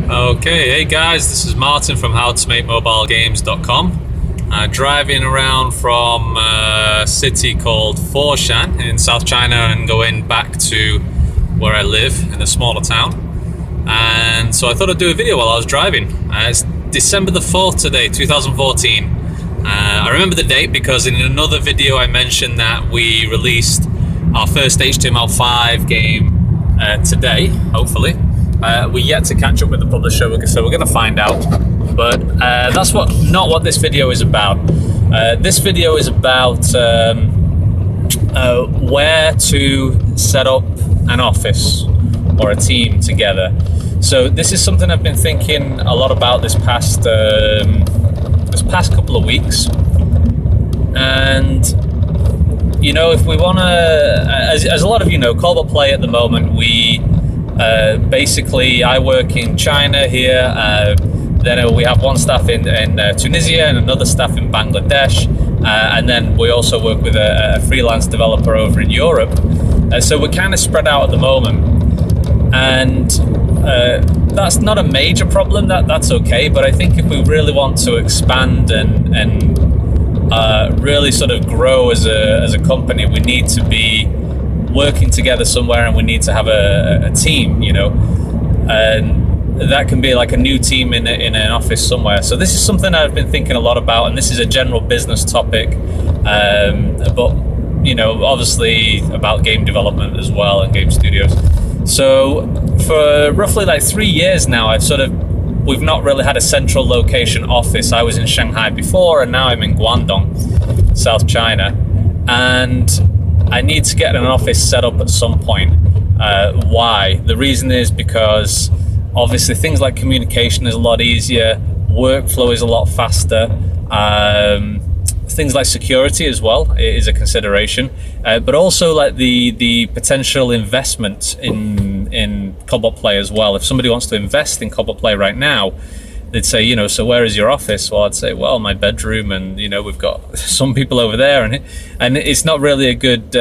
Okay, hey guys, this is Martin from howtomakemobilegames.com. Driving around from a city called Foshan in South China and going back to where I live in a smaller town. And so I thought I'd do a video while I was driving. It's December the 4th today, 2014. I remember the date because in another video I mentioned that we released our first HTML5 game today, hopefully. We're yet to catch up with the publisher, so we're going to find out. But that's not what this video is about. This video is about where to set up an office or a team together. So this is something I've been thinking a lot about this past couple of weeks. And you know, if we want to, as a lot of you know, Cobalt Play at the moment, we basically, I work in China here, then we have one staff in Tunisia and another staff in Bangladesh, and then we also work with a freelance developer over in Europe. So we're kind of spread out at the moment, and that's not a major problem, that's okay, but I think if we really want to expand and really sort of grow as a company, we need to be working together somewhere, and we need to have a team, you know, and that can be like a new team in an office somewhere. So this is something I've been thinking a lot about, and this is a general business topic, but you know, obviously about game development as well and game studios. So for roughly like 3 years now, we've not really had a central location office. I was in Shanghai before, and now I'm in Guangdong, South China, and I need to get an office set up at some point. Why? The reason is because obviously things like communication is a lot easier, workflow is a lot faster, things like security as well is a consideration, but also like the potential investment in Cobalt Play as well. If somebody wants to invest in Cobalt Play right now, they'd say, you know, so where is your office? Well, I'd say, well, my bedroom, and you know, we've got some people over there, and it's not really a good.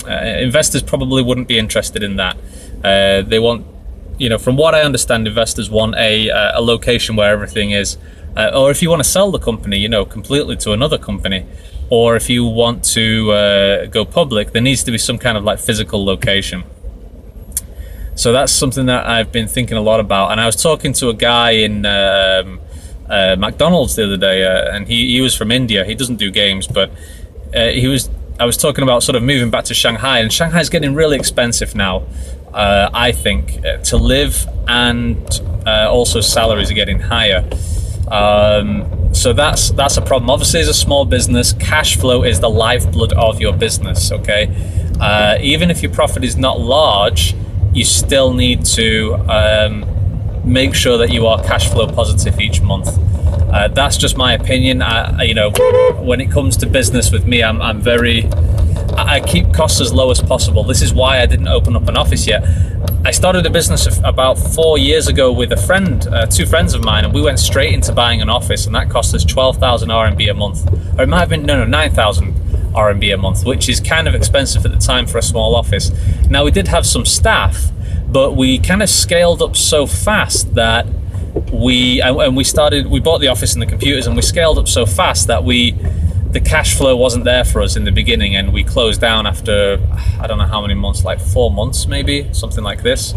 Investors probably wouldn't be interested in that. They want, you know, from what I understand, investors want a location where everything is, or if you want to sell the company, you know, completely to another company, or if you want to go public, there needs to be some kind of like physical location. So that's something that I've been thinking a lot about. And I was talking to a guy in McDonald's the other day, and he was from India. He doesn't do games, but I was talking about sort of moving back to Shanghai, and Shanghai's getting really expensive now, I think, to live, and also salaries are getting higher. So that's a problem. Obviously, as a small business, cash flow is the lifeblood of your business, okay? Even if your profit is not large, you still need to make sure that you are cash flow positive each month. That's just my opinion. You know, when it comes to business with me, I keep costs as low as possible. This is why I didn't open up an office yet. I started a business about 4 years ago with a friend, two friends of mine, and we went straight into buying an office, and that cost us 12,000 RMB a month. Or it might have been, no, 9,000 RMB a month, which is kind of expensive at the time for a small office. Now, we did have some staff, but we kind of scaled up so fast that we bought the office and the computers, and we scaled up so fast that the cash flow wasn't there for us in the beginning, and we closed down after, I don't know how many months, like 4 months maybe, something like this.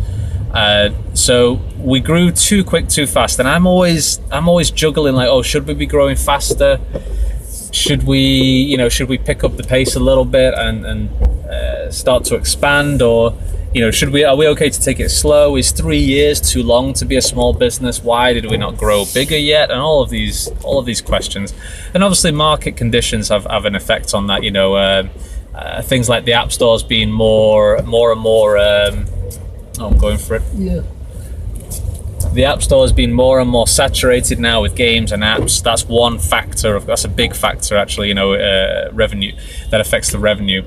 So we grew too quick, too fast, and I'm always juggling like, oh, should we be growing faster? Should we pick up the pace a little bit and start to expand, or you know, are we okay to take it slow? Is 3 years too long to be a small business? Why did we not grow bigger yet? And all of these questions. And obviously market conditions have an effect on that, you know, things like the app stores being more and more I'm going for it. Yeah. The app store has been more and more saturated now with games and apps. That's one factor. That's a big factor, actually. You know, revenue that affects the revenue.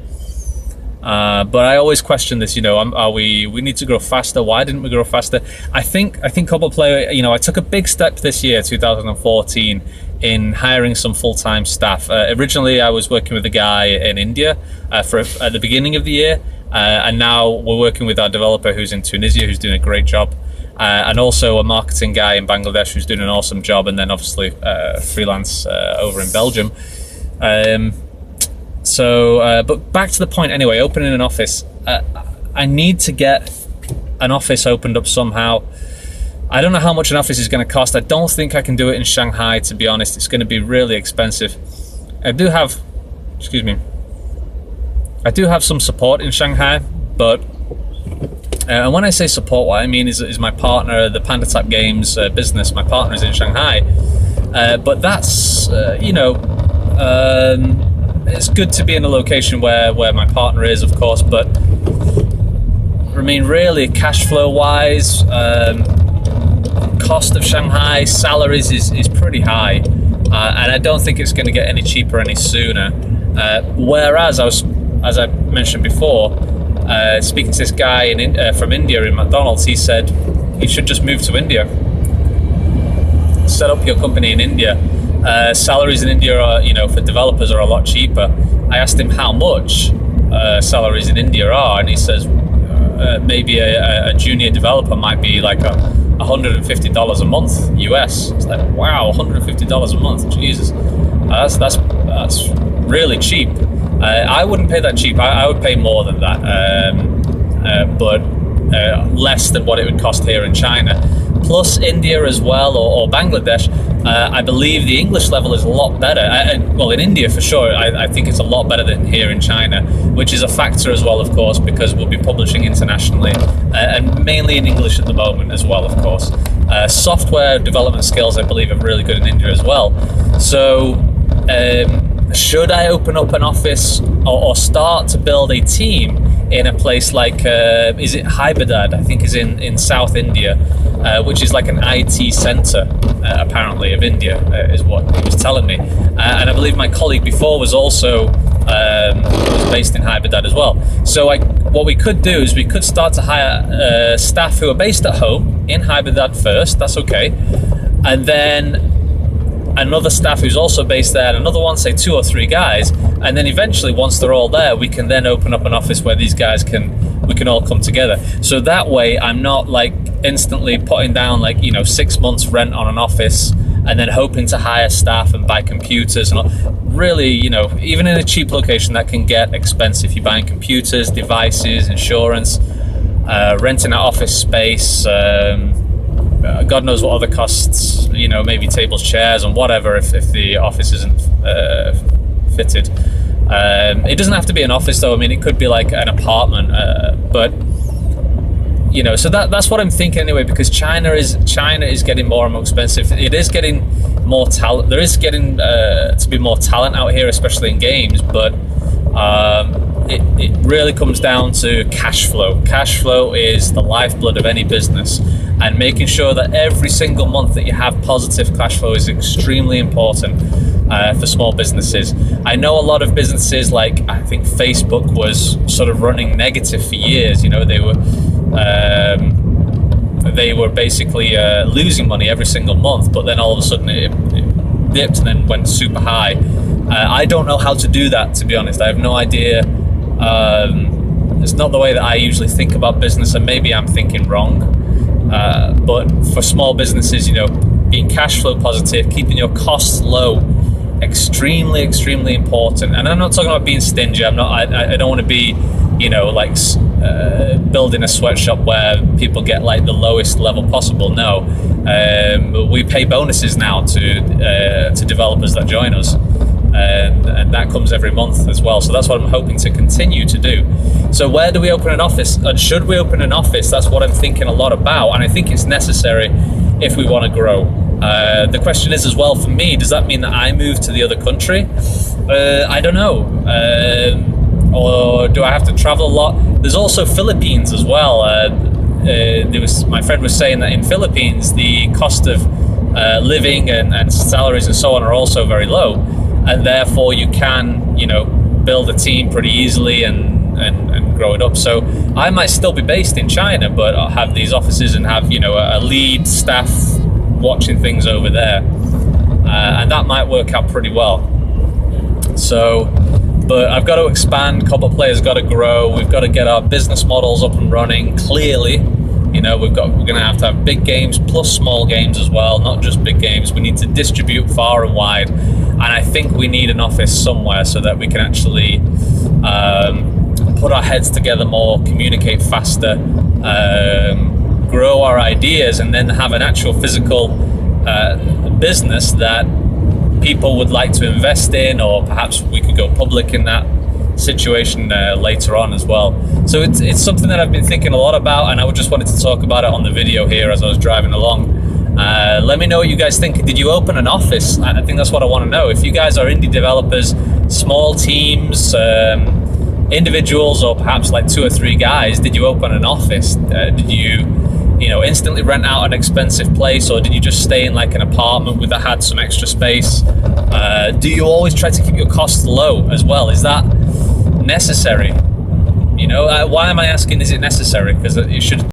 But I always question this. You know, we need to grow faster. Why didn't we grow faster? I think Cobalt Play. You know, I took a big step this year, 2014, in hiring some full-time staff. Originally, I was working with a guy in India at the beginning of the year. And now we're working with our developer who's in Tunisia, who's doing a great job. And also a marketing guy in Bangladesh who's doing an awesome job, and then obviously freelance over in Belgium. But back to the point anyway, opening an office. I need to get an office opened up somehow. I don't know how much an office is going to cost. I don't think I can do it in Shanghai, to be honest. It's going to be really expensive. I do have some support in Shanghai, but and when I say support, what I mean is my partner, the Panda Type Games business, my partner is in Shanghai. But that's, it's good to be in a location where my partner is, of course, but I mean, really, cash flow wise, cost of Shanghai, salaries is pretty high. And I don't think it's going to get any cheaper any sooner. Whereas, as I mentioned before, speaking to this guy from India in McDonald's, he said you should just move to India, set up your company in India. Salaries in India are, for developers are a lot cheaper. I asked him how much salaries in India are, and he says maybe a junior developer might be like $150 a month US. It's like, wow, $150 a month, Jesus, that's really cheap. I wouldn't pay that cheap. I would pay more than that, but less than what it would cost here in China. Plus India as well, or Bangladesh, I believe the English level is a lot better. Well, in India for sure, I think it's a lot better than here in China, which is a factor as well, of course, because we'll be publishing internationally, and mainly in English at the moment as well, of course. Software development skills, I believe, are really good in India as well. So, should I open up an office or start to build a team in a place like, is it Hyderabad, I think is in South India, which is like an IT center, apparently, of India, is what he was telling me. And I believe my colleague before was also was based in Hyderabad as well. So what we could do is we could start to hire staff who are based at home in Hyderabad first, that's okay. And then another staff who's also based there, and another one, say 2 or 3 guys, and then eventually once they're all there, we can then open up an office where these guys we can all come together. So that way I'm not like instantly putting down like 6 months rent on an office and then hoping to hire staff and buy computers and all. Really, even in a cheap location, that can get expensive. You're buying computers, devices, insurance, renting out office space, God knows what other costs, maybe tables, chairs, and whatever if the office isn't fitted. It doesn't have to be an office though. I mean, it could be like an apartment, but so that's what I'm thinking anyway, because China is getting more and more expensive. It is getting more talent. There is getting to be more talent out here, especially in games, but it really comes down to cash flow. Cash flow is the lifeblood of any business, and making sure that every single month that you have positive cash flow is extremely important for small businesses. I know a lot of businesses, like I think Facebook was sort of running negative for years. They were basically losing money every single month, but then all of a sudden it dipped and then went super high. I don't know how to do that, to be honest. I have no idea. It's not the way that I usually think about business, and maybe I'm thinking wrong. But for small businesses, being cash flow positive, keeping your costs low, extremely, extremely important. And I'm not talking about being stingy. I don't want to be, building a sweatshop where people get like the lowest level possible. No, we pay bonuses now to developers that join us. And that comes every month as well. So that's what I'm hoping to continue to do. So where do we open an office? And should we open an office? That's what I'm thinking a lot about. And I think it's necessary if we want to grow. The question is as well for me, does that mean that I move to the other country? I don't know. Or do I have to travel a lot? There's also Philippines as well. My friend was saying that in Philippines, the cost of living and salaries and so on are also very low. And therefore you can, build a team pretty easily and grow it up. So I might still be based in China, but I'll have these offices and have, a lead staff watching things over there. And that might work out pretty well. So But I've got to expand. Cobalt Player's got to grow. We've got to get our business models up and running clearly. You know, we're going to have big games plus small games as well, not just big games. We need to distribute far and wide, and I think we need an office somewhere so that we can actually put our heads together more, communicate faster, grow our ideas, and then have an actual physical business that people would like to invest in, or perhaps we could go public in that situation later on as well. So it's something that I've been thinking a lot about, and I just wanted to talk about it on the video here as I was driving along. Let me know what you guys think. Did you open an office? I think that's what I want to know. If you guys are indie developers, small teams, individuals, or perhaps like 2 or 3 guys, did you open an office? Did you instantly rent out an expensive place, or did you just stay in like an apartment that had some extra space? Do you always try to keep your costs low as well? Is that necessary? Why am I asking, is it necessary? Because it should